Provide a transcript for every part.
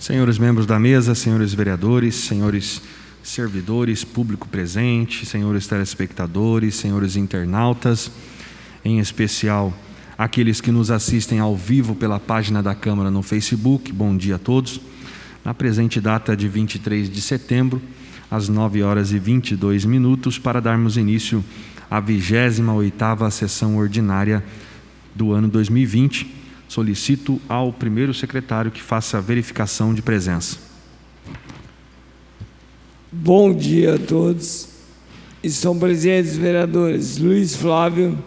Senhores membros da mesa, senhores vereadores, senhores servidores, público presente, senhores telespectadores, senhores internautas, em especial aqueles que nos assistem ao vivo pela página da Câmara no Facebook, bom dia a todos. Na presente data de 23 de setembro, às 9h22, para darmos início à 28ª sessão ordinária do ano 2020, solicito ao primeiro secretário que faça a verificação de presença. Bom dia a todos. Estão presentes os vereadores Luiz Flávio,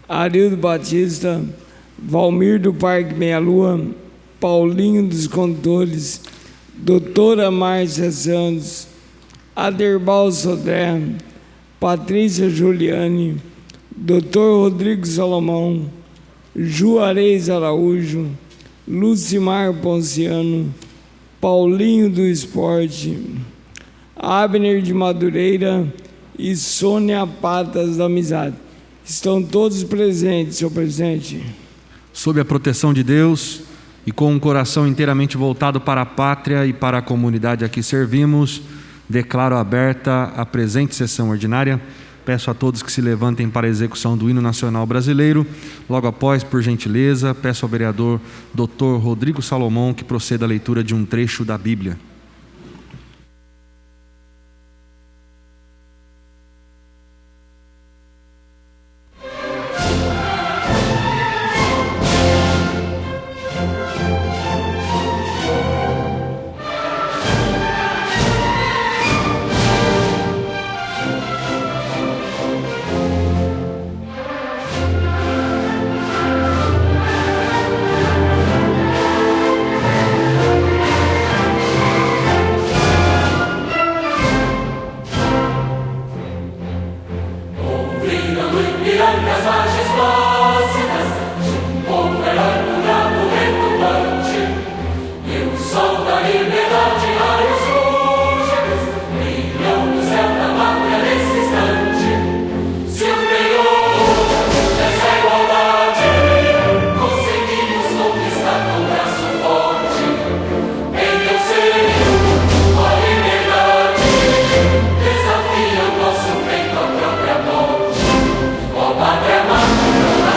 Arildo Batista, Valmir do Parque Meia Lua, Paulinho dos Condutores, doutora Márcia Santos, Aderbal Sodré, Patrícia Juliane, doutor Rodrigo Salomão, Juarez Araújo, Lucimar Ponciano, Paulinho do Esporte, Abner de Madureira e Sônia Patas da Amizade. Estão todos presentes, senhor presidente. Sob a proteção de Deus e com um coração inteiramente voltado para a pátria e para a comunidade a que servimos, declaro aberta a presente sessão ordinária. Peço a todos que se levantem para a execução do hino nacional brasileiro. Logo após, por gentileza, peço ao vereador Dr. Rodrigo Salomão que proceda a leitura de um trecho da Bíblia. Pátria amada,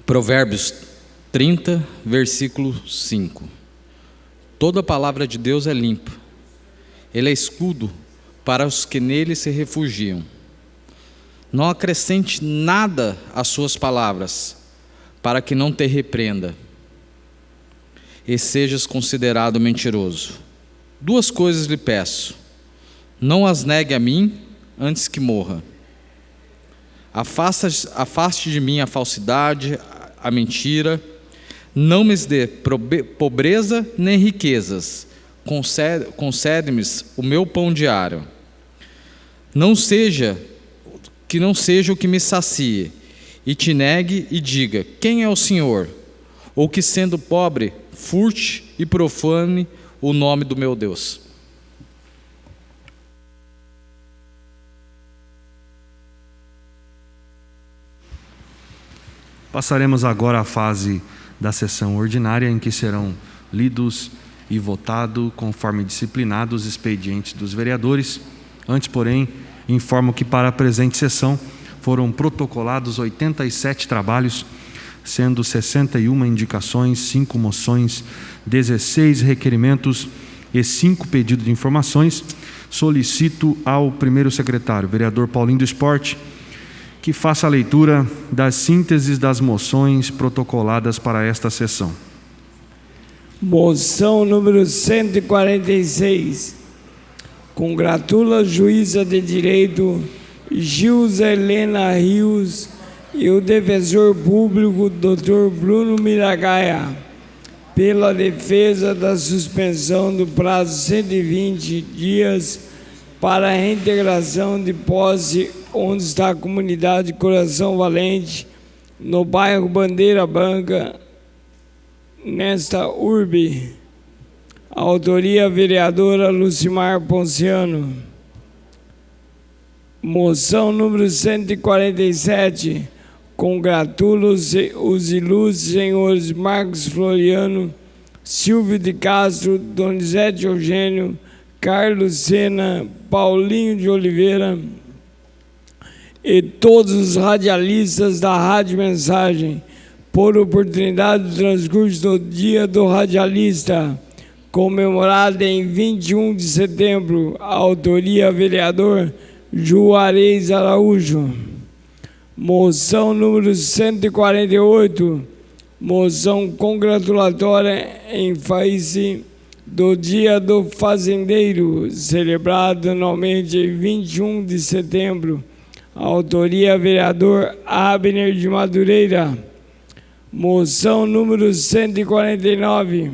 Provérbios 30, versículo 5. Toda palavra de Deus é limpa. Ele é escudo para os que nele se refugiam. Não acrescente nada às suas palavras, para que não te repreenda e sejas considerado mentiroso. 2 coisas lhe peço: não as negue a mim antes que morra. Afaste de mim a falsidade, a mentira. Não me dê pobreza nem riquezas. Concede-me o meu pão diário. Que não seja o que me sacie, e te negue e diga: quem é o Senhor? Ou que, sendo pobre, furte e profane o nome do meu Deus. Passaremos agora à fase da sessão ordinária, em que serão lidos e votados, conforme disciplinados, os expedientes dos vereadores. Antes, porém, informo que para a presente sessão foram protocolados 87 trabalhos, sendo 61 indicações, 5 moções, 16 requerimentos e 5 pedidos de informações. Solicito ao primeiro secretário, vereador Paulinho do Esporte, que faça a leitura das sínteses das moções protocoladas para esta sessão. Moção número 146. Congratula a juíza de direito Gilza Helena Rios e o defensor público Dr. Bruno Miragaia pela defesa da suspensão do prazo de 120 dias para a reintegração de posse onde está a comunidade Coração Valente, no bairro Bandeira Branca, nesta urbe. Autoria: vereadora Lucimar Ponciano. Moção número 147. Congratulo os ilustres senhores Marcos Floriano, Silvio de Castro, Donizete Eugênio, Carlos Sena, Paulinho de Oliveira e todos os radialistas da Rádio Mensagem por oportunidade do transcurso do Dia do Radialista, comemorado em 21 de setembro. Autoria: vereador Juarez Araújo. Moção número 148. Moção congratulatória em face do Dia do Fazendeiro, celebrado anualmente em 21 de setembro. Autoria: vereador Abner de Madureira. Moção número 149.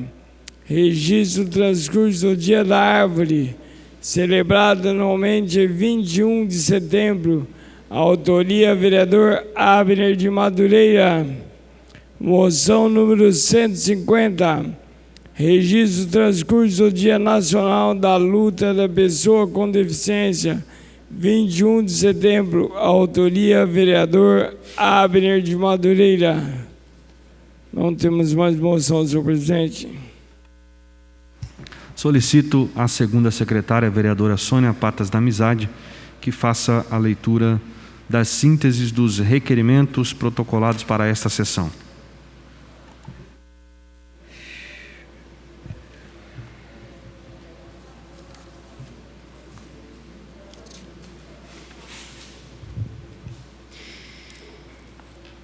Registro do transcurso do Dia da Árvore, celebrado anualmente em 21 de setembro. Autoria: vereador Abner de Madureira. Moção número 150. Registro do transcurso do Dia Nacional da Luta da Pessoa com Deficiência, 21 de setembro. Autoria: vereador Abner de Madureira. Não temos mais moção, senhor presidente. Solicito à segunda secretária, a vereadora Sônia Patas da Amizade, que faça a leitura das sínteses dos requerimentos protocolados para esta sessão.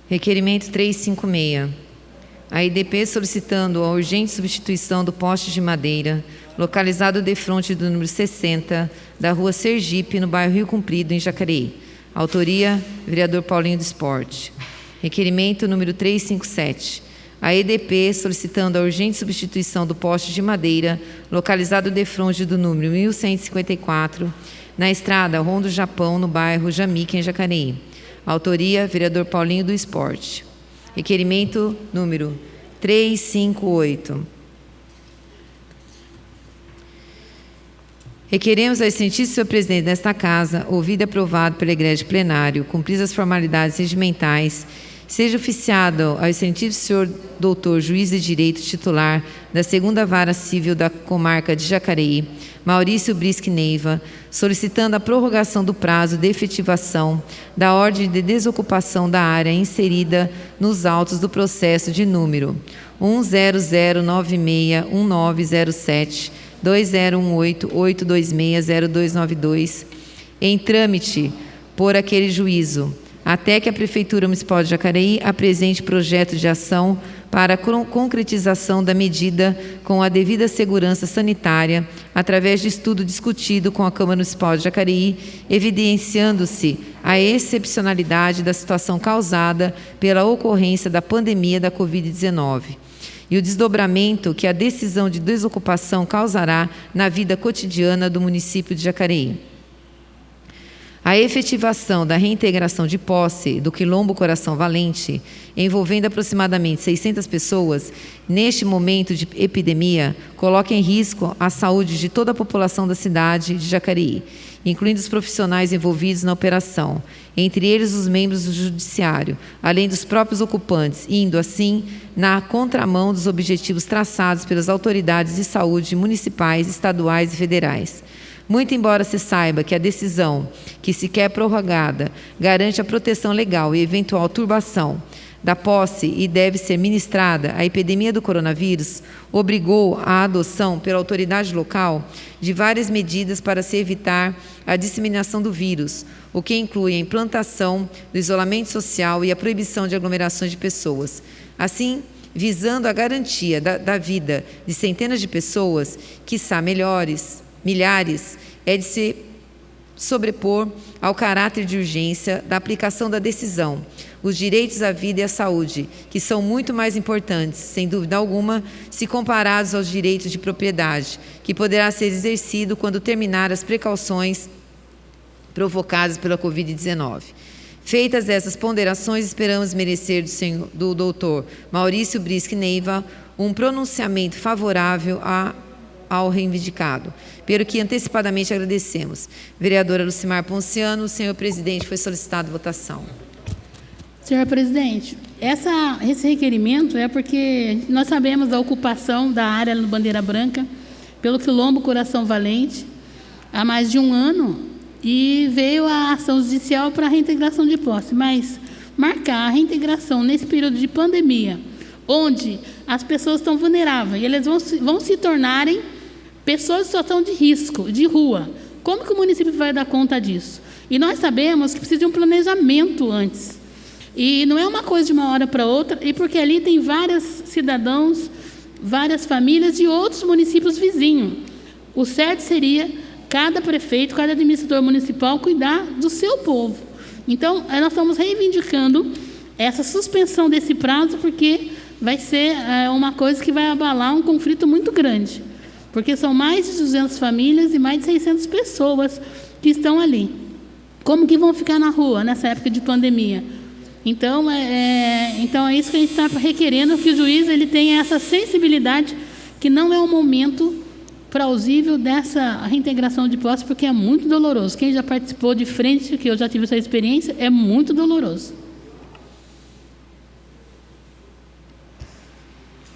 Requerimento 356. A IDP solicitando a urgente substituição do poste de madeira localizado defronte do número 60 da rua Sergipe, no bairro Rio Comprido, em Jacareí. Autoria: vereador Paulinho do Esporte. Requerimento número 357. A EDP solicitando a urgente substituição do poste de madeira localizado defronte do número 1154 na estrada Rondo Japão, no bairro Jamique, em Jacareí. Autoria: vereador Paulinho do Esporte. Requerimento número 358. Requeremos ao excelentíssimo senhor presidente desta Casa, ouvido e aprovado pelo egrégio plenário, cumpridas as formalidades regimentais, seja oficiado ao excelentíssimo senhor doutor juiz de direito titular da 2ª Vara Civil da Comarca de Jacareí, Maurício Brisque Neiva, solicitando a prorrogação do prazo de efetivação da ordem de desocupação da área inserida nos autos do processo de número 100961907 2018-8260292, em trâmite por aquele juízo, até que a Prefeitura Municipal de Jacareí apresente projeto de ação para a concretização da medida com a devida segurança sanitária, através de estudo discutido com a Câmara Municipal de Jacareí, evidenciando-se a excepcionalidade da situação causada pela ocorrência da pandemia da Covid-19 e o desdobramento que a decisão de desocupação causará na vida cotidiana do município de Jacareí. A efetivação da reintegração de posse do Quilombo Coração Valente, envolvendo aproximadamente 600 pessoas, neste momento de epidemia, coloca em risco a saúde de toda a população da cidade de Jacareí, incluindo os profissionais envolvidos na operação, entre eles os membros do Judiciário, além dos próprios ocupantes, indo, assim, na contramão dos objetivos traçados pelas autoridades de saúde municipais, estaduais e federais. Muito embora se saiba que a decisão, que se quer prorrogada, garante a proteção legal e eventual turbação da posse e deve ser ministrada, a epidemia do coronavírus obrigou a adoção pela autoridade local de várias medidas para se evitar a disseminação do vírus, o que inclui a implantação do isolamento social e a proibição de aglomerações de pessoas. Assim, visando a garantia da vida de centenas de pessoas, quiçá milhares, é de se sobrepor ao caráter de urgência da aplicação da decisão, os direitos à vida e à saúde, que são muito mais importantes, sem dúvida alguma, se comparados aos direitos de propriedade, que poderá ser exercido quando terminar as precauções provocadas pela Covid-19. Feitas essas ponderações, esperamos merecer do doutor Maurício Brisque Neiva um pronunciamento favorável ao reivindicado, pelo que antecipadamente agradecemos. Vereadora Lucimar Ponciano, senhor presidente, foi solicitada votação. Senhor presidente, esse requerimento é porque nós sabemos da ocupação da área no Bandeira Branca pelo Quilombo Coração Valente há mais de um ano e veio a ação judicial para a reintegração de posse, mas marcar a reintegração nesse período de pandemia, onde as pessoas estão vulneráveis e elas vão se tornarem pessoas em situação de risco, de rua. Como que o município vai dar conta disso? E nós sabemos que precisa de um planejamento antes. E não é uma coisa de uma hora para outra, e porque ali tem vários cidadãos, várias famílias de outros municípios vizinhos. O certo seria cada prefeito, cada administrador municipal cuidar do seu povo. Então, nós estamos reivindicando essa suspensão desse prazo, porque vai ser uma coisa que vai abalar um conflito muito grande. Porque são mais de 200 famílias e mais de 600 pessoas que estão ali. Como que vão ficar na rua nessa época de pandemia? Então, é isso que a gente está requerendo, que o juiz ele tenha essa sensibilidade, que não é o momento plausível dessa reintegração de posse, porque é muito doloroso. Quem já participou de frente, que eu já tive essa experiência, é muito doloroso.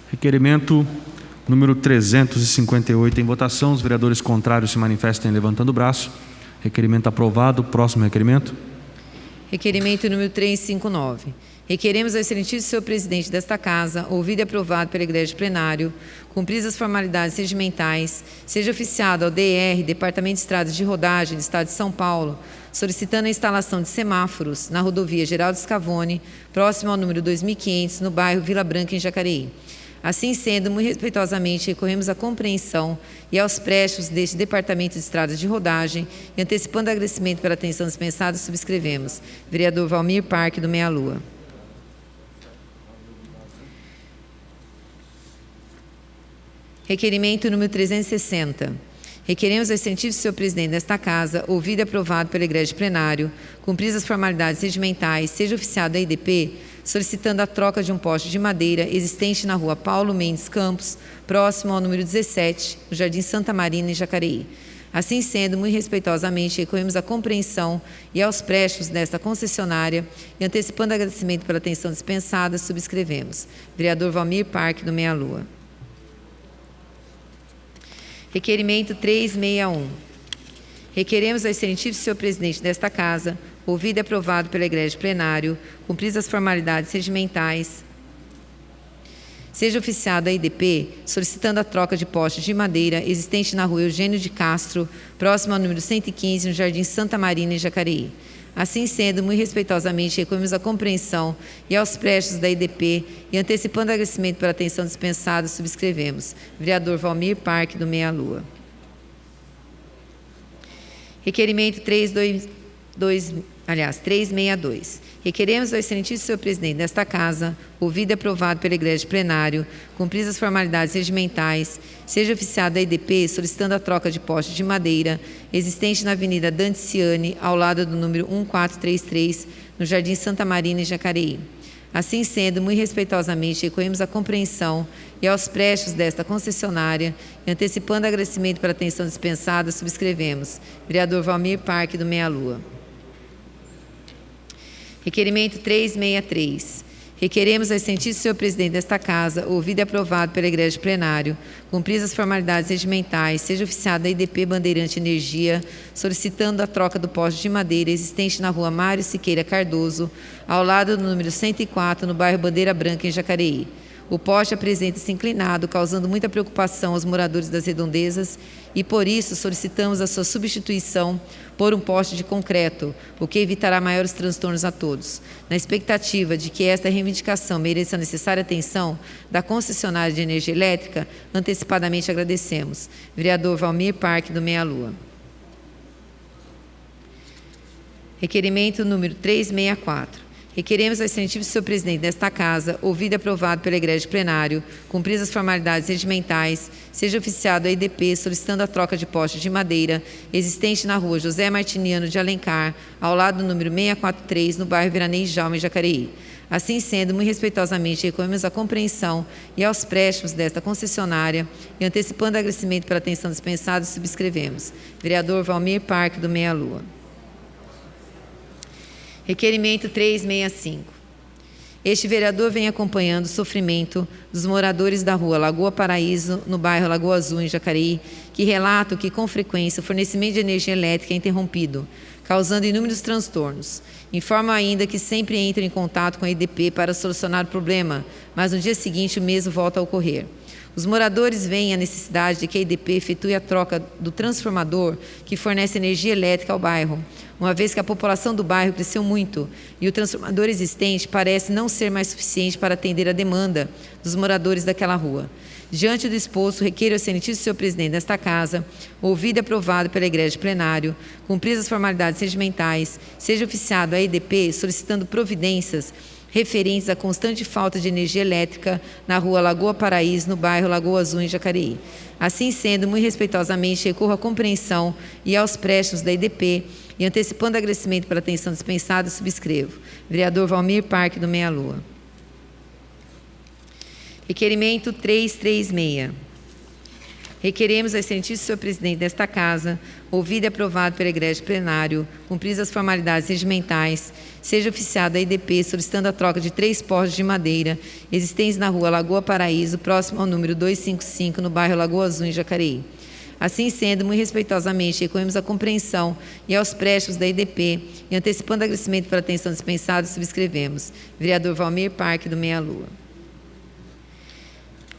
Requerimento número 358 em votação. Os vereadores contrários se manifestem levantando o braço. Requerimento aprovado. Próximo requerimento. Requerimento número 359. Requeremos ao excelentíssimo senhor presidente desta Casa, ouvido e aprovado pela Igreja de Plenário, cumpridas as formalidades regimentais, seja oficiado ao DR, Departamento de Estradas de Rodagem do Estado de São Paulo, solicitando a instalação de semáforos na rodovia Geraldo Scavone, próximo ao número 2500, no bairro Vila Branca, em Jacareí. Assim sendo, muito respeitosamente, recorremos à compreensão e aos prestes deste Departamento de Estradas de Rodagem e, antecipando o agradecimento pela atenção dispensada, subscrevemos. Vereador Valmir Parque, do Meia Lua. Requerimento número 360. Requeremos ao excelentíssimo senhor presidente desta Casa, ouvido e aprovado pela Igreja de Plenário, cumpridas as formalidades regimentais, seja oficiado a IDP, solicitando a troca de um poste de madeira existente na rua Paulo Mendes Campos, próximo ao número 17, no Jardim Santa Marina, em Jacareí. Assim sendo, muito respeitosamente, recorremos à compreensão e aos prestes desta concessionária e, antecipando o agradecimento pela atenção dispensada, subscrevemos. Vereador Valmir Parque, do Meia Lua. Requerimento 361. Requeremos ao excelentíssimo senhor presidente desta Casa, ouvido e aprovado pela Igreja Plenário, cumpridas as formalidades regimentais, seja oficiado a IDP solicitando a troca de postes de madeira existente na rua Eugênio de Castro, próximo ao número 115, no Jardim Santa Marina, em Jacareí. Assim sendo, muito respeitosamente, recorremos à compreensão e aos prestes da IDP e antecipando o agradecimento pela atenção dispensada, subscrevemos. Vereador Valmir Parque, do Meia Lua. Requerimento 362. Requeremos ao excelentíssimo senhor presidente desta Casa, ouvido e aprovado pela Igreja Plenário, cumpridas as formalidades regimentais, seja oficiado a IDP solicitando a troca de postes de madeira existente na Avenida Dante Ciani, ao lado do número 1433, no Jardim Santa Marina, em Jacareí. Assim sendo, muito respeitosamente, recorremos à compreensão e aos prestes desta concessionária e antecipando agradecimento pela atenção dispensada, subscrevemos. Vereador Valmir Parque, do Meia Lua. Requerimento 363. Requeremos ao excelentíssimo senhor presidente desta Casa, ouvido e aprovado pela Igreja Plenário, cumpridas as formalidades regimentais, seja oficiado a IDP Bandeirante Energia, solicitando a troca do poste de madeira existente na rua Mário Siqueira Cardoso, ao lado do número 104, no bairro Bandeira Branca, em Jacareí. O poste apresenta-se inclinado, causando muita preocupação aos moradores das redondezas e, por isso, solicitamos a sua substituição por um poste de concreto, o que evitará maiores transtornos a todos. Na expectativa de que esta reivindicação mereça a necessária atenção da concessionária de energia elétrica, antecipadamente agradecemos. Vereador Valmir Parque, do Meia Lua. Requerimento número 364. Requeremos ao excelentíssimo senhor presidente desta Casa, ouvido e aprovado pela Igreja Plenário, cumpridas as formalidades regimentais, seja oficiado a IDP solicitando a troca de postes de madeira existente na rua José Martiniano de Alencar, ao lado do número 643, no bairro Veranês Jalma, em Jacareí. Assim sendo, muito respeitosamente, recorremos à compreensão e aos préstimos desta concessionária e antecipando o agradecimento pela atenção dispensada, subscrevemos. Vereador Valmir Parque, do Meia Lua. Requerimento 365. Este vereador vem acompanhando o sofrimento dos moradores da rua Lagoa Paraíso, no bairro Lagoa Azul, em Jacareí, que relatam que, com frequência, o fornecimento de energia elétrica é interrompido, causando inúmeros transtornos. Informam ainda que sempre entram em contato com a IDP para solucionar o problema, mas no dia seguinte o mesmo volta a ocorrer. Os moradores veem a necessidade de que a IDP efetue a troca do transformador que fornece energia elétrica ao bairro, uma vez que a população do bairro cresceu muito e o transformador existente parece não ser mais suficiente para atender a demanda dos moradores daquela rua. Diante do exposto, requeiro ao excelentíssimo senhor presidente desta Casa, ouvido e aprovado pela Igreja Plenário, cumpridas as formalidades regimentais, seja oficiado a IDP solicitando providências referentes à constante falta de energia elétrica na rua Lagoa Paraíso, no bairro Lagoa Azul, em Jacareí. Assim sendo, muito respeitosamente, recorro à compreensão e aos préstimos da IDP e antecipando o agradecimento pela atenção dispensada, subscrevo. Vereador Valmir Parque, do Meia Lua. Requerimento 336. Requeremos ao excelentíssimo senhor presidente desta Casa, ouvido e aprovado pela Igreja Plenário, cumpridas as formalidades regimentais, seja oficiado a IDP solicitando a troca de 3 postes de madeira existentes na rua Lagoa Paraíso, próximo ao número 255, no bairro Lagoa Azul, em Jacareí. Assim sendo, muito respeitosamente, recorremos à compreensão e aos préstimos da IDP e antecipando o agradecimento pela atenção dispensada, subscrevemos. Vereador Valmir Parque, do Meia Lua.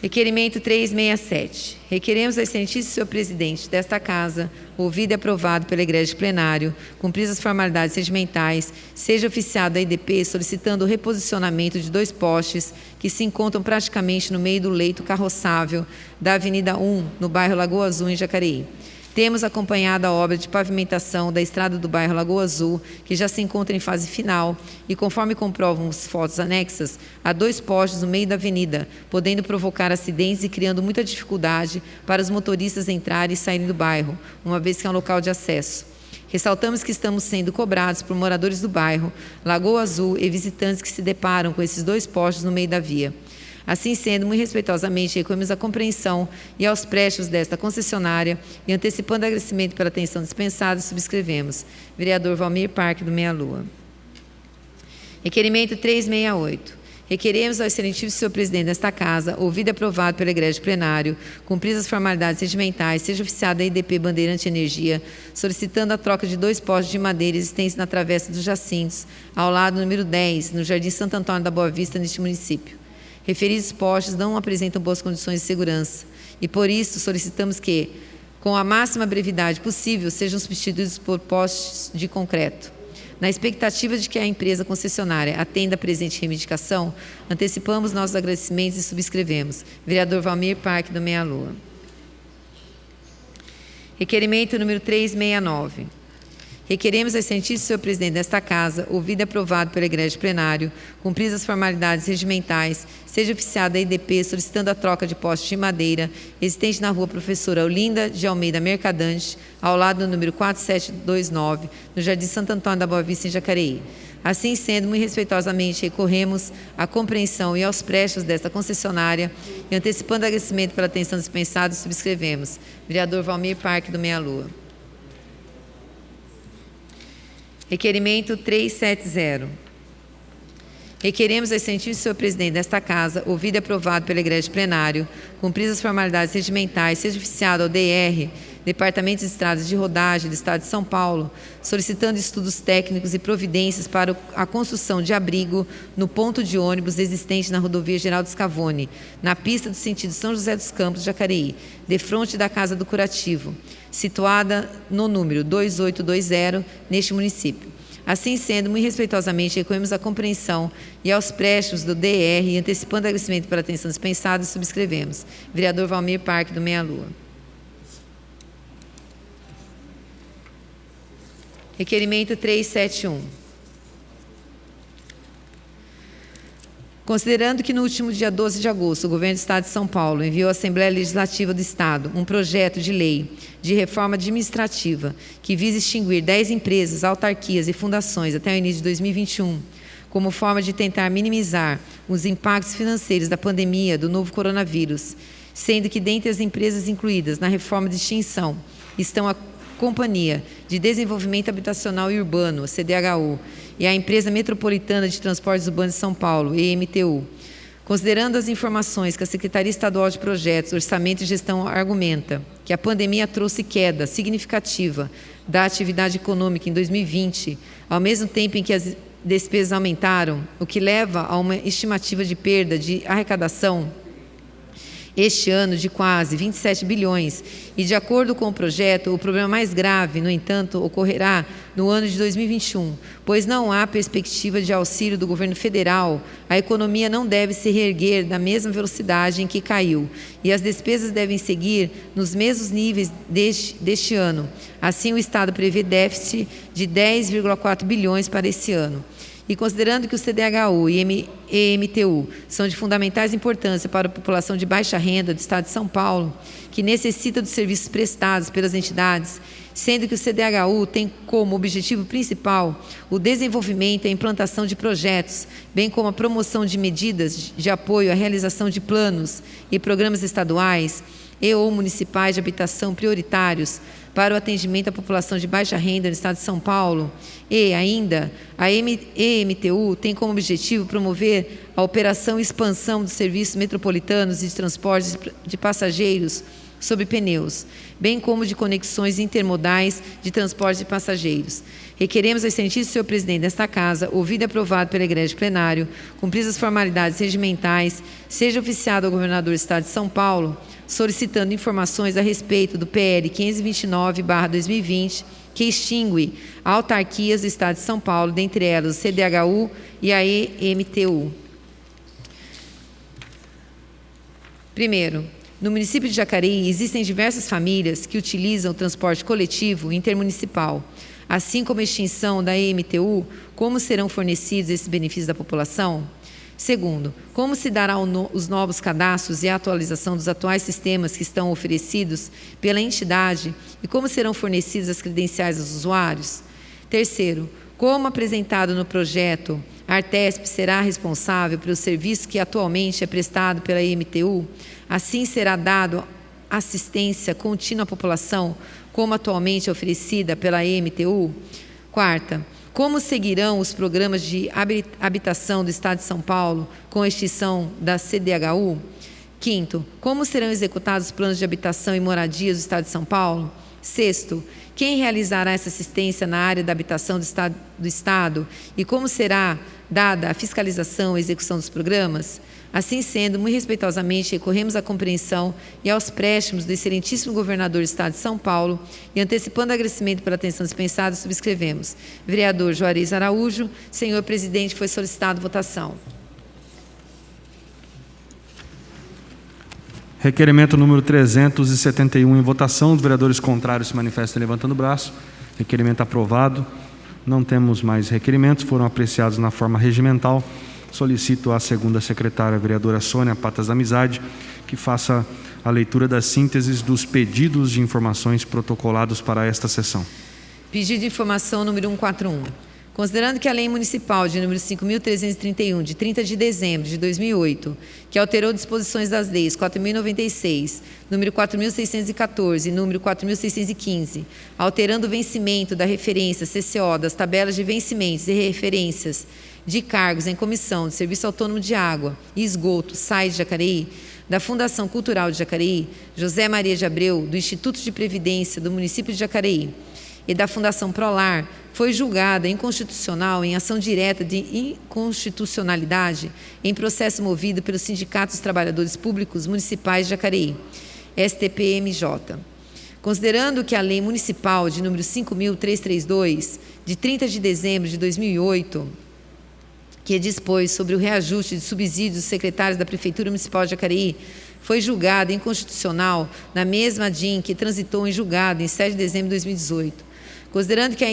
Requerimento 367. Requeremos ao excelentíssimo senhor presidente desta Casa, ouvido e aprovado pela Igreja Plenário, cumpridas as formalidades regimentais, seja oficiado a IDP solicitando o reposicionamento de 2 postes que se encontram praticamente no meio do leito carroçável da Avenida 1, no bairro Lagoa Azul, em Jacareí. Temos acompanhado a obra de pavimentação da estrada do bairro Lagoa Azul, que já se encontra em fase final, e conforme comprovam as fotos anexas, há 2 postes no meio da avenida, podendo provocar acidentes e criando muita dificuldade para os motoristas entrarem e saírem do bairro, uma vez que é um local de acesso. Ressaltamos que estamos sendo cobrados por moradores do bairro Lagoa Azul e visitantes que se deparam com esses 2 postes no meio da via. Assim sendo, muito respeitosamente, recorremos à compreensão e aos préstimos desta concessionária e antecipando o agradecimento pela atenção dispensada, subscrevemos. Vereador Valmir Parque, do Meia Lua. Requerimento 368. Requeremos ao excelentíssimo senhor presidente desta Casa, ouvido e aprovado pelo egrégio plenário, cumpridas as formalidades regimentais, seja oficiada a IDP Bandeirante Energia, solicitando a troca de 2 postes de madeira existentes na Travessa dos Jacintos, ao lado do número 10, no Jardim Santo Antônio da Boa Vista, neste município. Referidos postes não apresentam boas condições de segurança e, por isso, solicitamos que, com a máxima brevidade possível, sejam substituídos por postes de concreto. Na expectativa de que a empresa concessionária atenda a presente reivindicação, antecipamos nossos agradecimentos e subscrevemos. Vereador Valmir Parque do Meia Lua. Requerimento número 369. Requeremos ao excelentíssimo senhor presidente desta Casa, ouvido e aprovado pelo egrégio plenário, cumpridas as formalidades regimentais, seja oficiada a IDP solicitando a troca de postes de madeira existente na rua Professora Olinda de Almeida Mercadante, ao lado do número 4729, no Jardim Santo Antônio da Boa Vista, em Jacareí. Assim sendo, muito respeitosamente recorremos à compreensão e aos prestes desta concessionária e antecipando o agradecimento pela atenção dispensada, subscrevemos. Vereador Valmir Parque do Meia Lua. Requerimento 370. Requeremos ao excelentíssimo senhor presidente desta Casa, ouvido e aprovado pelo egrégio plenário, cumpridas as formalidades regimentais, seja oficiado ao DR, Departamento de Estradas de Rodagem do Estado de São Paulo, solicitando estudos técnicos e providências para a construção de abrigo no ponto de ônibus existente na rodovia Geraldo Scavone, na pista do sentido São José dos Campos, Jacareí, defronte da Casa do Curativo, situada no número 2820, neste município. Assim sendo, muito respeitosamente, recorremos à compreensão e aos prestes do DR e antecipando o agradecimento pela atenção dispensada, subscrevemos. Vereador Valmir Parque do Meia Lua. Requerimento 371. Considerando que no último dia 12 de agosto, o Governo do Estado de São Paulo enviou à Assembleia Legislativa do Estado um projeto de lei de reforma administrativa que visa extinguir 10 empresas, autarquias e fundações até o início de 2021, como forma de tentar minimizar os impactos financeiros da pandemia do novo coronavírus, sendo que dentre as empresas incluídas na reforma de extinção estão a Companhia de Desenvolvimento Habitacional e Urbano, CDHU, e a Empresa Metropolitana de Transportes Urbanos de São Paulo, EMTU. Considerando as informações que a Secretaria Estadual de Projetos, Orçamento e Gestão argumenta que a pandemia trouxe queda significativa da atividade econômica em 2020, ao mesmo tempo em que as despesas aumentaram, o que leva a uma estimativa de perda de arrecadação este ano de quase 27 bilhões e, de acordo com o projeto, o problema mais grave, no entanto, ocorrerá no ano de 2021, pois não há perspectiva de auxílio do governo federal, a economia não deve se reerguer na mesma velocidade em que caiu e as despesas devem seguir nos mesmos níveis deste ano. Assim, o Estado prevê déficit de 10,4 bilhões para esse ano. E considerando que o CDHU e EMTU são de fundamentais importância para a população de baixa renda do Estado de São Paulo, que necessita dos serviços prestados pelas entidades, sendo que o CDHU tem como objetivo principal o desenvolvimento e a implantação de projetos, bem como a promoção de medidas de apoio à realização de planos e programas estaduais e ou municipais de habitação prioritários para o atendimento à população de baixa renda no Estado de São Paulo, e ainda a EMTU tem como objetivo promover a operação e expansão dos serviços metropolitanos e de transportes de passageiros sob pneus, bem como de conexões intermodais de transporte de passageiros. Requeremos ao excelentíssimo senhor presidente desta Casa, ouvido e aprovado pelo egrégio plenário, cumpridas as formalidades regimentais, seja oficiado ao governador do Estado de São Paulo, solicitando informações a respeito do PL 529/2020, que extingue autarquias do Estado de São Paulo, dentre elas o CDHU e a EMTU. Primeiro, no município de Jacareí, existem diversas famílias que utilizam o transporte coletivo intermunicipal. Assim como a extinção da EMTU, como serão fornecidos esses benefícios da população? Segundo, como se darão os novos cadastros e a atualização dos atuais sistemas que estão oferecidos pela entidade e como serão fornecidas as credenciais aos usuários? Terceiro, como apresentado no projeto, a Artesp será responsável pelo serviço que atualmente é prestado pela EMTU, assim será dado assistência contínua à população, como atualmente é oferecida pela EMTU? Quarta, Como seguirão os programas de habitação do Estado de São Paulo com a extinção da CDHU? Quinto, como serão executados os planos de habitação e moradias do Estado de São Paulo? Sexto, quem realizará essa assistência na área da habitação do Estado e como será dada a fiscalização e execução dos programas? Assim sendo, muito respeitosamente, recorremos à compreensão e aos préstimos do excelentíssimo governador do Estado de São Paulo e, antecipando o agradecimento pela atenção dispensada, subscrevemos. Vereador Juarez Araújo, senhor presidente, foi solicitado votação. Requerimento número 371 em votação. Os vereadores contrários se manifestam levantando o braço. Requerimento aprovado. Não temos mais requerimentos, foram apreciados na forma regimental. Solicito à segunda secretária, a vereadora Sônia Patas da Amizade, que faça a leitura das sínteses dos pedidos de informações protocolados para esta sessão. Pedido de informação número 141. Considerando que a Lei Municipal de número 5.331, de 30 de dezembro de 2008, que alterou disposições das leis 4.096, número 4.614 e número 4.615, alterando o vencimento da referência CCO das tabelas de vencimentos e referências de cargos em comissão de Serviço Autônomo de Água e Esgoto, SAI de Jacareí, da Fundação Cultural de Jacareí, José Maria de Abreu, do Instituto de Previdência do município de Jacareí e da Fundação Prolar, foi julgada inconstitucional em ação direta de inconstitucionalidade em processo movido pelo Sindicato dos Trabalhadores Públicos Municipais de Jacareí, STPMJ. Considerando que a Lei Municipal de número 5.332, de 30 de dezembro de 2008, que dispôs sobre o reajuste de subsídios dos secretários da Prefeitura Municipal de Jacareí, foi julgada inconstitucional na mesma DIN que transitou em julgado em 7 de dezembro de 2018. Considerando que a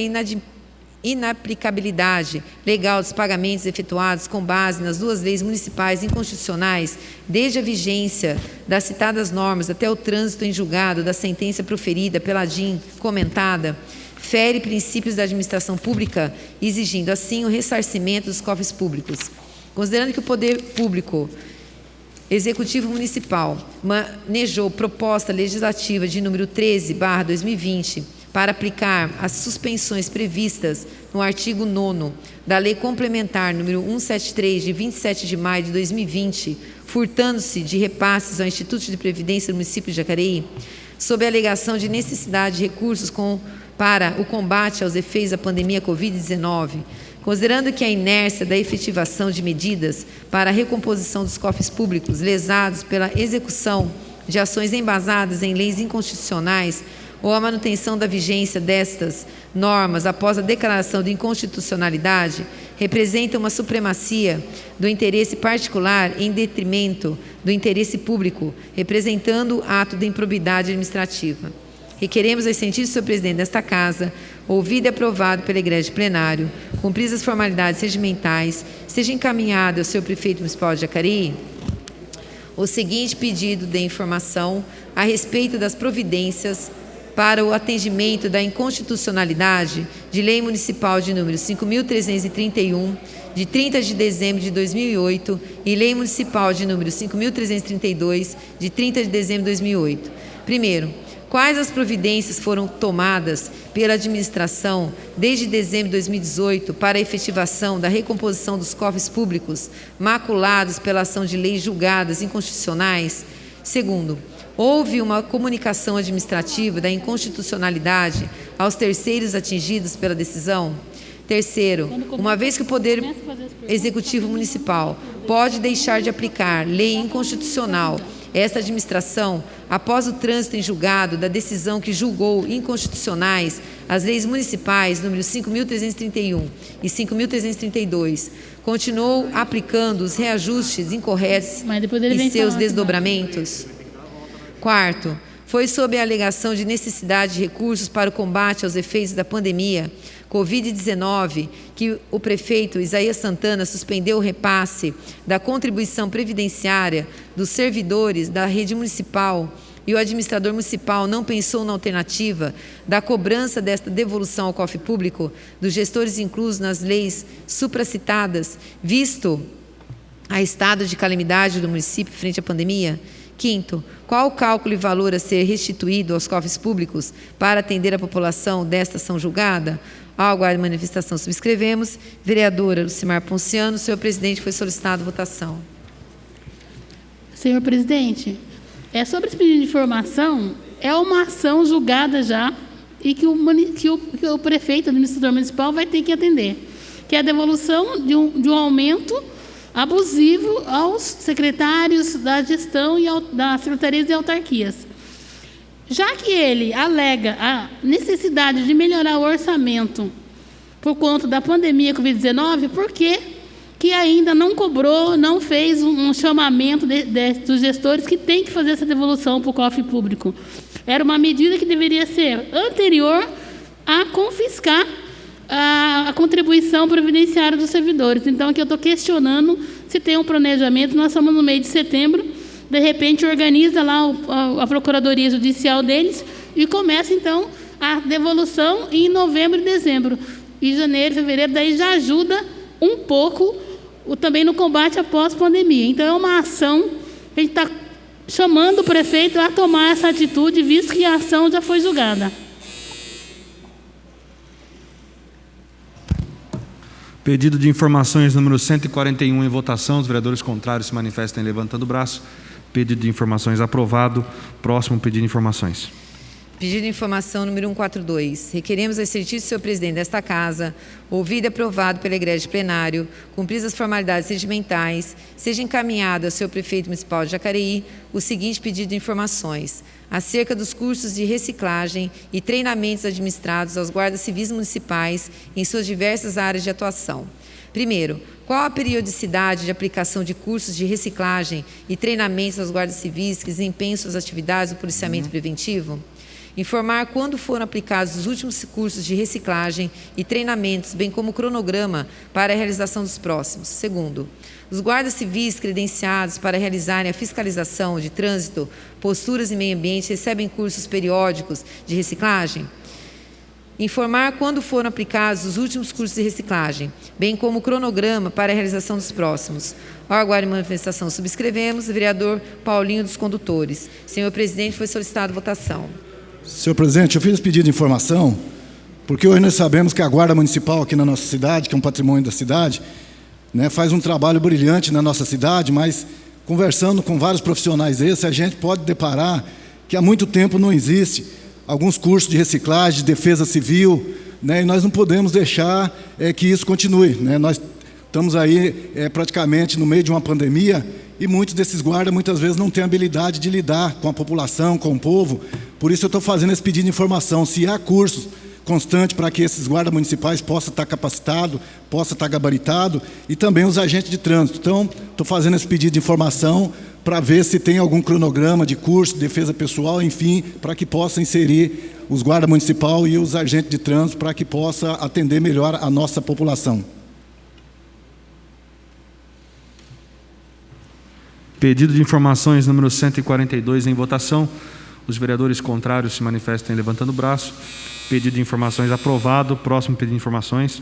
inaplicabilidade legal dos pagamentos efetuados com base nas duas leis municipais inconstitucionais, desde a vigência das citadas normas até o trânsito em julgado da sentença proferida pela DIN comentada, fere princípios da administração pública, exigindo assim o ressarcimento dos cofres públicos. Considerando que o poder público Executivo Municipal manejou proposta legislativa de número 13/2020 para aplicar as suspensões previstas no artigo 9º da Lei Complementar número 173, de 27 de maio de 2020, furtando-se de repasses ao Instituto de Previdência do município de Jacareí, sob a alegação de necessidade de recursos para o combate aos efeitos da pandemia Covid-19, considerando que a inércia da efetivação de medidas para a recomposição dos cofres públicos lesados pela execução de ações embasadas em leis inconstitucionais ou a manutenção da vigência destas normas após a declaração de inconstitucionalidade, representa uma supremacia do interesse particular em detrimento do interesse público, representando ato de improbidade administrativa. Requeremos ao excelentíssimo senhor presidente desta Casa, ouvido e aprovado pela Igreja de Plenário, cumpridas as formalidades regimentais, seja encaminhado ao senhor prefeito municipal de Jacareí o seguinte pedido de informação a respeito das providências para o atendimento da inconstitucionalidade de Lei Municipal de número 5.331, de 30 de dezembro de 2008, e Lei Municipal de número 5.332, de 30 de dezembro de 2008. Primeiro, quais as providências foram tomadas pela administração desde dezembro de 2018 para a efetivação da recomposição dos cofres públicos maculados pela ação de leis julgadas inconstitucionais? Segundo, houve uma comunicação administrativa da inconstitucionalidade aos terceiros atingidos pela decisão? Terceiro, uma vez que o Poder Executivo Municipal pode deixar de aplicar lei inconstitucional, esta administração, após o trânsito em julgado da decisão que julgou inconstitucionais as leis municipais número 5.331 e 5.332, continuou aplicando os reajustes incorretos e seus desdobramentos? Quarto, foi sob a alegação de necessidade de recursos para o combate aos efeitos da pandemia Covid-19 que o prefeito Isaías Santana suspendeu o repasse da contribuição previdenciária dos servidores da rede municipal e o administrador municipal não pensou na alternativa da cobrança desta devolução ao cofre público dos gestores inclusos nas leis supracitadas, visto a estado de calamidade do município frente à pandemia? Quinto, qual o cálculo e valor a ser restituído aos cofres públicos para atender a população desta ação julgada? Ao aguardo de manifestação, subscrevemos. Vereadora Lucimar Ponciano, senhor presidente, foi solicitado votação. Senhor presidente, sobre esse pedido de informação, é uma ação julgada já e que o prefeito, administrador municipal, vai ter que atender, que é a devolução de um aumento abusivo aos secretários da gestão e das secretarias e autarquias. Já que ele alega a necessidade de melhorar o orçamento por conta da pandemia Covid-19, por que ainda não cobrou, não fez um chamamento dos gestores que tem que fazer essa devolução para o cofre público? Era uma medida que deveria ser anterior a confiscar a contribuição previdenciária dos servidores. Então, aqui eu estou questionando se tem um planejamento. Nós estamos no mês de setembro, de repente organiza lá a Procuradoria Judicial deles e começa, então, a devolução em novembro e dezembro. E janeiro, fevereiro, daí já ajuda um pouco também no combate após pandemia. Então, é uma ação que a gente está chamando o prefeito a tomar essa atitude, visto que a ação já foi julgada. Pedido de informações número 141 em votação. Os vereadores contrários se manifestem levantando o braço. Pedido de informações aprovado. Próximo pedido de informações. Pedido de informação número 142. Requeremos o exercício do senhor presidente desta Casa, ouvido e aprovado pela Igreja de Plenário, cumpridas as formalidades regimentais, seja encaminhado ao senhor prefeito municipal de Jacareí o seguinte pedido de informações: acerca dos cursos de reciclagem e treinamentos administrados aos guardas civis municipais em suas diversas áreas de atuação. Primeiro, qual a periodicidade de aplicação de cursos de reciclagem e treinamentos aos guardas civis que desempenham suas atividades do policiamento preventivo? Informar quando foram aplicados os últimos cursos de reciclagem e treinamentos, bem como o cronograma para a realização dos próximos. Segundo, os guardas civis credenciados para realizarem a fiscalização de trânsito, posturas e meio ambiente recebem cursos periódicos de reciclagem? Informar quando foram aplicados os últimos cursos de reciclagem, bem como o cronograma para a realização dos próximos. Ao aguardo de manifestação, subscrevemos. Vereador Paulinho dos Condutores. Senhor presidente, foi solicitado votação. Senhor presidente, eu fiz esse pedido de informação porque hoje nós sabemos que a Guarda Municipal aqui na nossa cidade, que é um patrimônio da cidade, faz um trabalho brilhante na nossa cidade, mas conversando com vários profissionais a gente pode deparar que há muito tempo não existe alguns cursos de reciclagem, de defesa civil, e nós não podemos deixar que isso continue. Nós estamos aí praticamente no meio de uma pandemia e muitos desses guardas muitas vezes não têm habilidade de lidar com a população, com o povo. Por isso eu estou fazendo esse pedido de informação. Se há cursos constantes para que esses guardas municipais possam estar capacitados, possam estar gabaritados, e também os agentes de trânsito. Então, estou fazendo esse pedido de informação para ver se tem algum cronograma de curso, de defesa pessoal, enfim, para que possa inserir os guardas municipais e os agentes de trânsito para que possa atender melhor a nossa população. Pedido de informações número 142 em votação. Os vereadores contrários se manifestem levantando o braço. Pedido de informações aprovado. Próximo pedido de informações.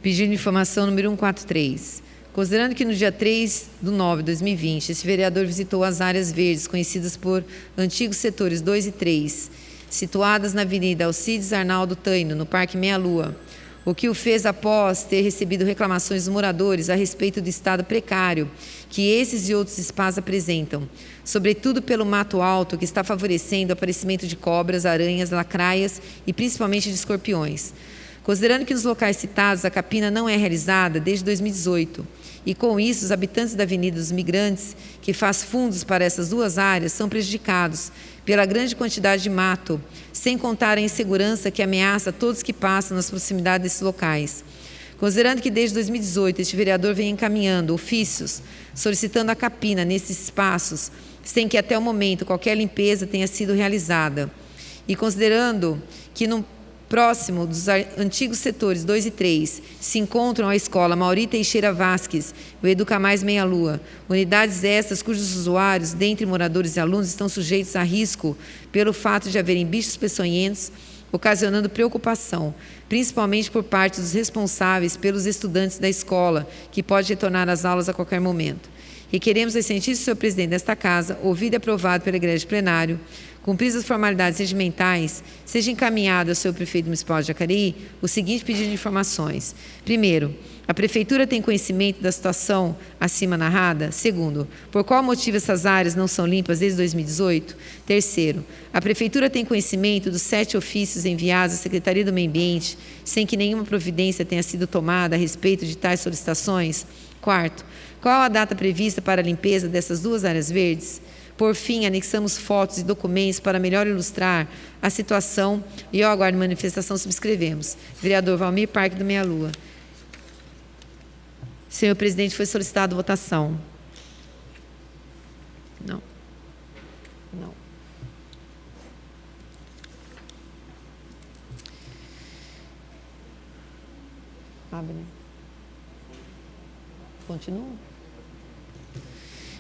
Pedido de informação número 143. Considerando que no dia 3/9/2020, esse vereador visitou as áreas verdes, conhecidas por antigos setores 2 e 3, situadas na Avenida Alcides Arnaldo Taino, no Parque Meia Lua, o que o fez após ter recebido reclamações dos moradores a respeito do estado precário que esses e outros espaços apresentam, sobretudo pelo mato alto que está favorecendo o aparecimento de cobras, aranhas, lacraias e principalmente de escorpiões. Considerando que nos locais citados a capina não é realizada desde 2018 e com isso os habitantes da Avenida dos Migrantes, que faz fundos para essas duas áreas, são prejudicados pela grande quantidade de mato, sem contar a insegurança que ameaça todos que passam nas proximidades desses locais. Considerando que desde 2018 este vereador vem encaminhando ofícios solicitando a capina nesses espaços, sem que até o momento qualquer limpeza tenha sido realizada, e considerando que no próximo dos antigos setores 2 e 3 se encontram a escola Mauri Teixeira Vasques, o Educa Mais Meia Lua, unidades estas cujos usuários, dentre moradores e alunos, estão sujeitos a risco pelo fato de haverem bichos peçonhentos, ocasionando preocupação, principalmente por parte dos responsáveis pelos estudantes da escola, que pode retornar às aulas a qualquer momento. Requeremos o excelentíssimo senhor presidente desta Casa, ouvido e aprovado pela Igreja de Plenário, Cumpridas as formalidades regimentais, seja encaminhado ao seu prefeito municipal de Jacareí o seguinte pedido de informações. Primeiro, a Prefeitura tem conhecimento da situação acima narrada? Segundo, por qual motivo essas áreas não são limpas desde 2018? Terceiro, a Prefeitura tem conhecimento dos 7 ofícios enviados à Secretaria do Meio Ambiente, sem que nenhuma providência tenha sido tomada a respeito de tais solicitações? Quarto, qual a data prevista para a limpeza dessas 2 áreas verdes? Por fim, anexamos fotos e documentos para melhor ilustrar a situação e, ao aguardo de manifestação, subscrevemos. Vereador Valmir Parque do Meia Lua. Senhor presidente, foi solicitada votação. Não. Não. Abre. Continua.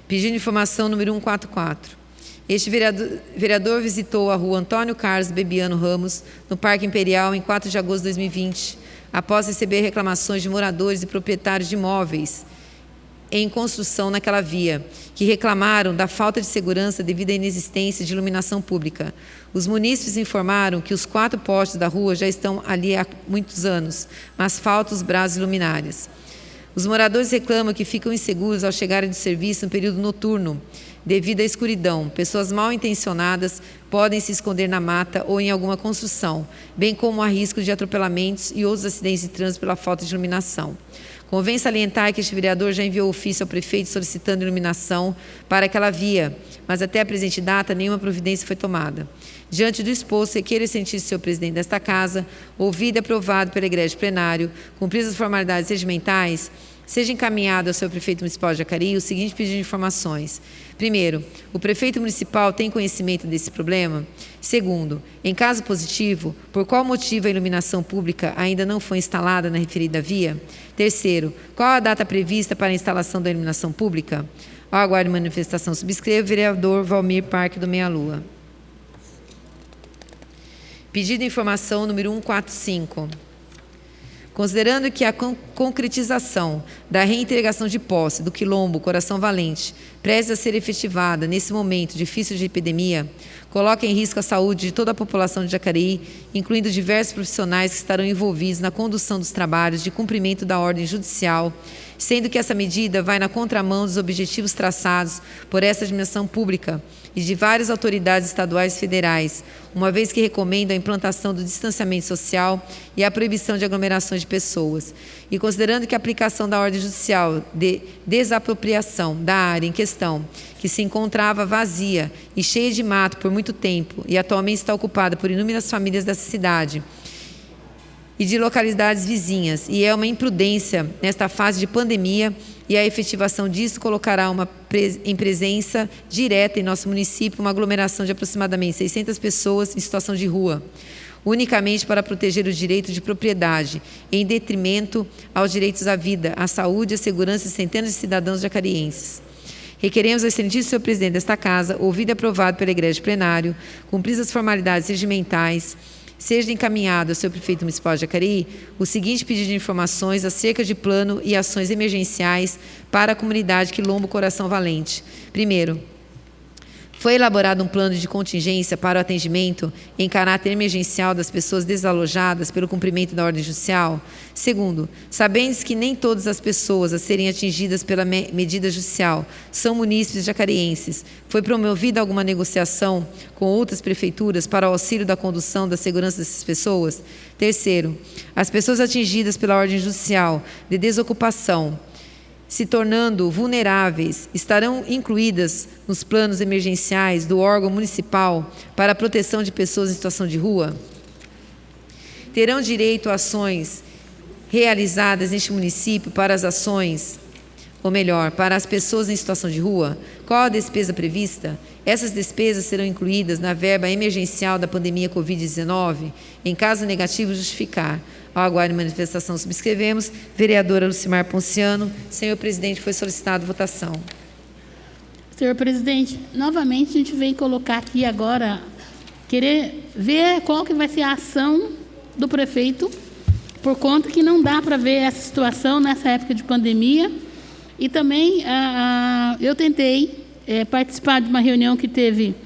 Pedido de informação número 144. Este vereador visitou a rua Antônio Carlos Bebiano Ramos, no Parque Imperial, em 4 de agosto de 2020, após receber reclamações de moradores e proprietários de imóveis em construção naquela via, que reclamaram da falta de segurança devido à inexistência de iluminação pública. Os munícipes informaram que os 4 postes da rua já estão ali há muitos anos, mas faltam os braços luminários. Os moradores reclamam que ficam inseguros ao chegarem do serviço no período noturno, devido à escuridão. Pessoas mal intencionadas podem se esconder na mata ou em alguma construção, bem como há risco de atropelamentos e outros acidentes de trânsito pela falta de iluminação. Convém salientar que este vereador já enviou ofício ao prefeito solicitando iluminação para aquela via, mas até a presente data nenhuma providência foi tomada. Diante do exposto, requer e sentir senhor presidente desta Casa, ouvido e aprovado pelo egrégio plenário, cumpridas as formalidades regimentais, seja encaminhado ao seu prefeito municipal de Jacareí o seguinte pedido de informações. Primeiro, o prefeito municipal tem conhecimento desse problema? Segundo, em caso positivo, por qual motivo a iluminação pública ainda não foi instalada na referida via? Terceiro, qual a data prevista para a instalação da iluminação pública? Ao aguardo de manifestação, subscrevo, vereador Valmir Parque do Meia Lua. Pedido de informação número 145. Considerando que a concretização da reintegração de posse do quilombo Coração Valente, prestes a ser efetivada nesse momento difícil de epidemia, coloca em risco a saúde de toda a população de Jacareí, incluindo diversos profissionais que estarão envolvidos na condução dos trabalhos de cumprimento da ordem judicial, sendo que essa medida vai na contramão dos objetivos traçados por essa administração pública e de várias autoridades estaduais e federais, uma vez que recomenda a implantação do distanciamento social e a proibição de aglomerações de pessoas. E considerando que a aplicação da ordem judicial de desapropriação da área em questão, que se encontrava vazia e cheia de mato por muito tempo e atualmente está ocupada por inúmeras famílias dessa cidade, e de localidades vizinhas, e é uma imprudência nesta fase de pandemia, e a efetivação disso colocará em presença direta em nosso município uma aglomeração de aproximadamente 600 pessoas em situação de rua, unicamente para proteger os direitos de propriedade, em detrimento aos direitos à vida, à saúde e à segurança de centenas de cidadãos jacarienses. Requeremos ao excelentíssimo senhor presidente desta Casa, ouvido e aprovado pelo egrégio plenário, cumpridas as formalidades regimentais, seja encaminhado ao seu prefeito municipal de Jacareí o seguinte pedido de informações acerca de plano e ações emergenciais para a comunidade Quilombo Coração Valente. Primeiro, foi elaborado um plano de contingência para o atendimento em caráter emergencial das pessoas desalojadas pelo cumprimento da ordem judicial? Segundo, sabendo que nem todas as pessoas a serem atingidas pela medida judicial são munícipes jacarienses, foi promovida alguma negociação com outras prefeituras para o auxílio da condução da segurança dessas pessoas? Terceiro, as pessoas atingidas pela ordem judicial de desocupação, se tornando vulneráveis, estarão incluídas nos planos emergenciais do órgão municipal para a proteção de pessoas em situação de rua? Terão direito a ações realizadas neste município para as ações, ou melhor, para as pessoas em situação de rua? Qual a despesa prevista? Essas despesas serão incluídas na verba emergencial da pandemia Covid-19, em caso negativo justificar. Ao aguardo de manifestação, subscrevemos. Vereadora Lucimar Ponciano. Senhor presidente, foi solicitada votação. Senhor presidente, novamente a gente vem colocar aqui agora, querer ver qual que vai ser a ação do prefeito, por conta que não dá para ver essa situação nessa época de pandemia. E também eu tentei participar de uma reunião que teve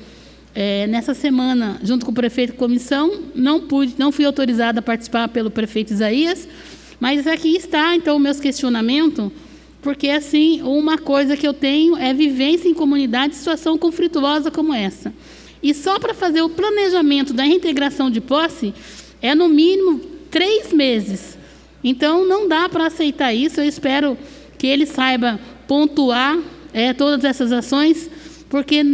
Nessa semana, junto com o prefeito e comissão, não fui autorizada a participar pelo prefeito Isaías, mas aqui está, então, o meu questionamento, porque, assim, uma coisa que eu tenho é vivência em comunidade, situação conflituosa como essa. E só para fazer o planejamento da reintegração de posse, é no mínimo 3 meses. Então, não dá para aceitar isso. Eu espero que ele saiba pontuar todas essas ações, porque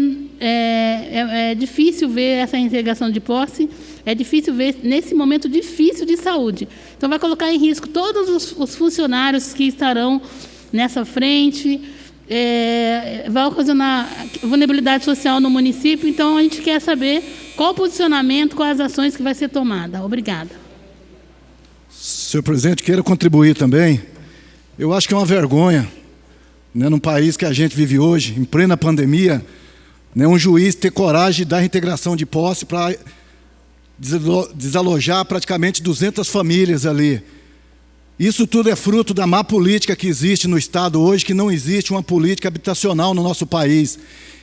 é difícil ver essa reintegração de posse, é difícil ver nesse momento difícil de saúde. Então, vai colocar em risco todos os funcionários que estarão nessa frente, vai ocasionar vulnerabilidade social no município. Então, a gente quer saber qual o posicionamento, quais as ações que vai ser tomada. Obrigada. Senhor presidente, quero contribuir também. Eu acho que é uma vergonha, né, num país que a gente vive hoje, em plena pandemia, né, um juiz ter coragem de dar reintegração de posse para desalojar praticamente 200 famílias ali. Isso tudo é fruto da má política que existe no Estado hoje, que não existe uma política habitacional no nosso país.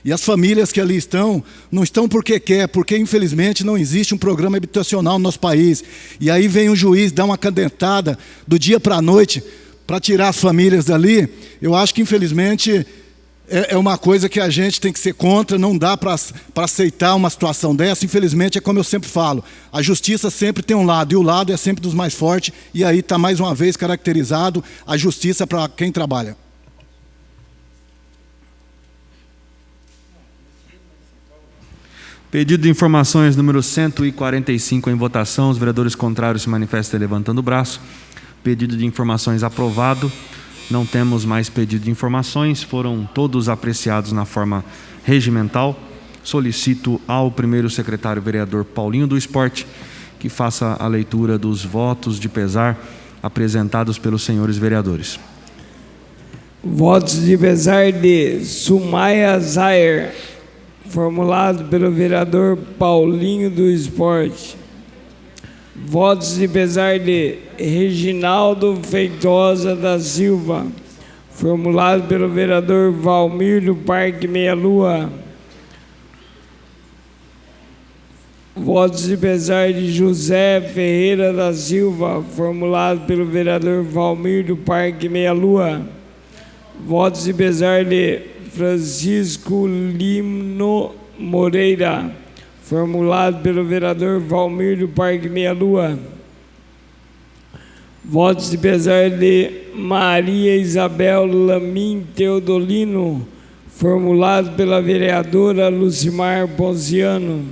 E as famílias que ali estão, não estão porque quer, porque infelizmente não existe um programa habitacional no nosso país. E aí vem um juiz dar uma cadentada do dia para a noite para tirar as famílias dali. Eu acho que infelizmente é uma coisa que a gente tem que ser contra, não dá para aceitar uma situação dessa. Infelizmente, é como eu sempre falo, a justiça sempre tem um lado, e o lado é sempre dos mais fortes, e aí está mais uma vez caracterizado a justiça para quem trabalha. Pedido de informações número 145 em votação. Os vereadores contrários se manifestam levantando o braço. Pedido de informações aprovado. Não temos mais pedido de informações, foram todos apreciados na forma regimental. Solicito ao primeiro secretário vereador Paulinho do Esporte que faça a leitura dos votos de pesar apresentados pelos senhores vereadores. Votos de pesar de Sumaya Zayer, formulado pelo vereador Paulinho do Esporte. Votos de pesar de Reginaldo Feitosa da Silva, formulado pelo vereador Valmir do Parque Meia Lua. Votos de pesar de José Ferreira da Silva, formulado pelo vereador Valmir do Parque Meia Lua. Votos de pesar de Francisco Lino Moreira, formulado pelo vereador Valmir do Parque Meia Lua. Votos de pesar de Maria Isabel Lamin Teodolino, formulado pela vereadora Lucimar Ponziano.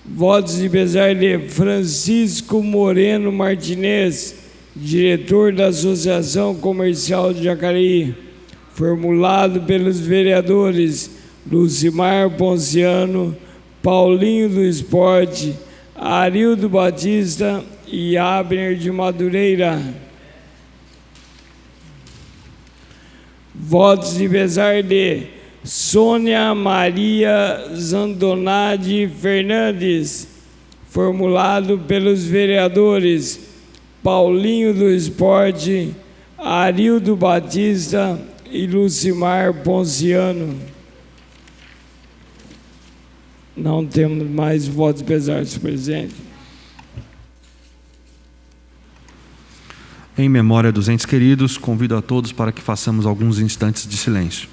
Votos de pesar de Francisco Moreno Martinez, diretor da Associação Comercial de Jacareí, formulado pelos vereadores Lucimar Ponziano, Paulinho do Esporte, Arildo Batista e Abner de Madureira. Votos de pesar de Sônia Maria Zandonade Fernandes, formulado pelos vereadores Paulinho do Esporte, Arildo Batista e Lucimar Ponziano. Não temos mais votos de pesar, senhor presidente. Em memória dos entes queridos, convido a todos para que façamos alguns instantes de silêncio.